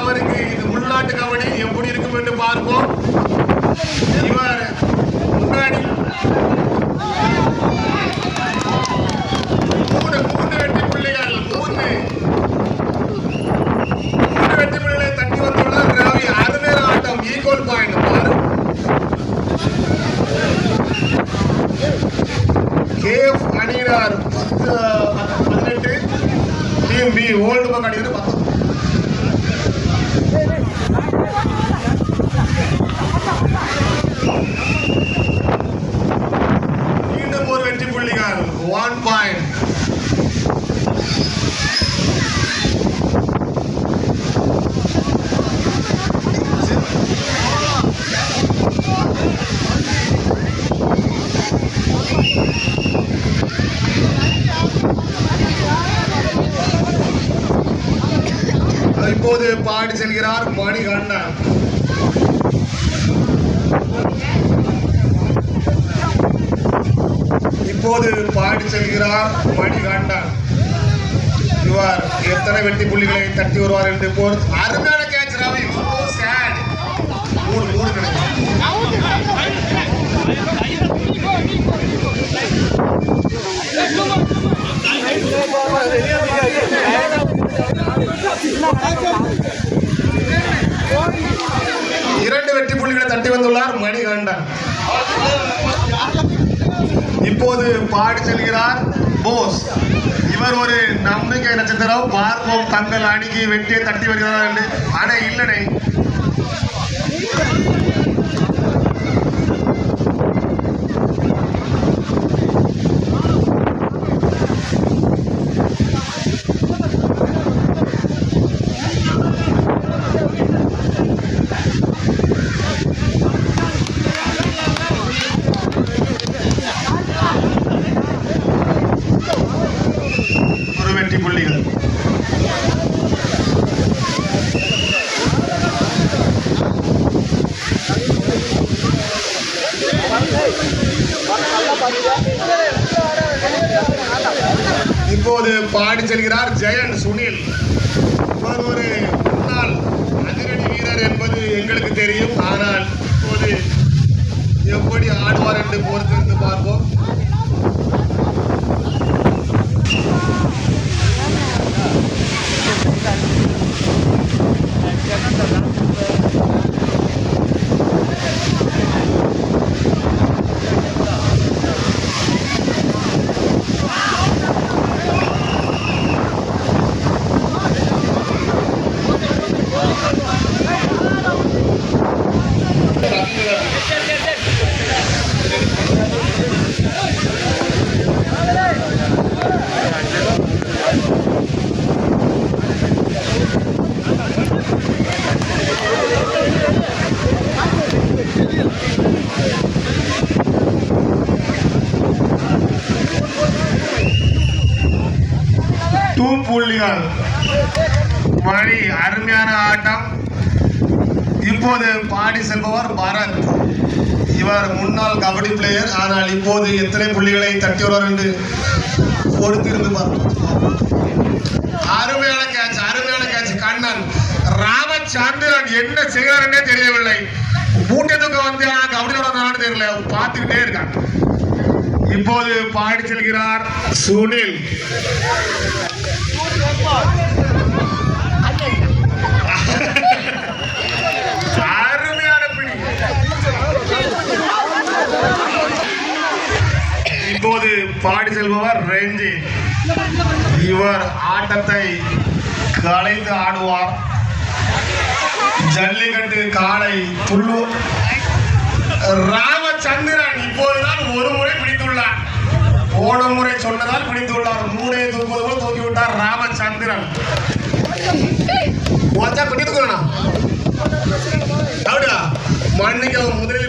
அவருக்கு இது உள்நாட்டு கபடி எப்படி இருக்கும் என்று பார்ப்போம். இவர் முன்னாடி மூன்று வெற்றி புள்ளிகள் வெற்றி புள்ளிகளை தட்டி வந்துள்ளார் ரவி. அருமையான ஆட்டம், ஈக்குவல் பாயிண்ட். கேஎஃப் அணியினர் 18, டீம் பி ஓல்டு பக் அணியினர் 10. மீண்டும் ஒரு வெற்றி புள்ளிகள் 1 பாயிண்ட். இப்போது பாடி செல்கிறார் மணிகண்டன். இவர் எத்தனை வெற்றி புள்ளிகளை தட்டி வருவார் என்று பொறுத்து. அருமையான கேட்ச் ரவி. இரண்டு வெற்றி புள்ளிகளை தட்டி வந்துள்ளார் மணிகண்டன். இப்போது பாடி செல்கிறார் போஸ். இவர் ஒரு நம்பிக்கை நட்சத்திரம். பார்ப்போம் தங்கள் அணிக்கு வெற்றியை தட்டி வருகிறார் என்று. ஆனா இல்லனே, இப்போது பாடி செல்கிறார் ஜெயன் சுனில். இவர் ஒரு முன்னாள் அதிரடி வீரர் என்பது எங்களுக்கு தெரியும். ஆனால் இப்போது எப்படி ஆடுவார் என்று பொறுத்திருந்து பார்ப்போம். புள்ளிகள். மணி அருமையான ஆட்டம். இப்போது பாடி செல்பவர் பரத். இவர் முன்னாள் கபடி பிளேயர். ஆனால் இப்போது எத்தனை புள்ளிகளை தட்டி வருவார் என்று பொறுத்திருந்து பார்ப்போம். அருமையான கேட்ச் கண்ணன். ராமச்சந்திரன் என்ன செய்கிறார் தெரியவில்லை. மூட்டத்துக்கு வந்து கபடியோட நாடு தெரியல, பார்த்துக்கிட்டே இருக்காங்க. இப்போது பாடி செல்கிறார் சுனில். அருமையான பிடி. இப்போது பாடி செல்பவர் ரஞ்சி. இவர் ஆட்டத்தை கலைத்து ஆடுவார். ஜல்லிக்கட்டு காளை துள்ளு. ராமச்சந்திரன் இப்போதுதான் ஒரு முறை பிடித்துள்ளார். போன முறை சொன்னதால் பிடித்துள்ளார். மூணே தூக்குவது போல் தூக்கிவிட்டார் ராமச்சந்திரன். மன்னிக்கவும், முதலில்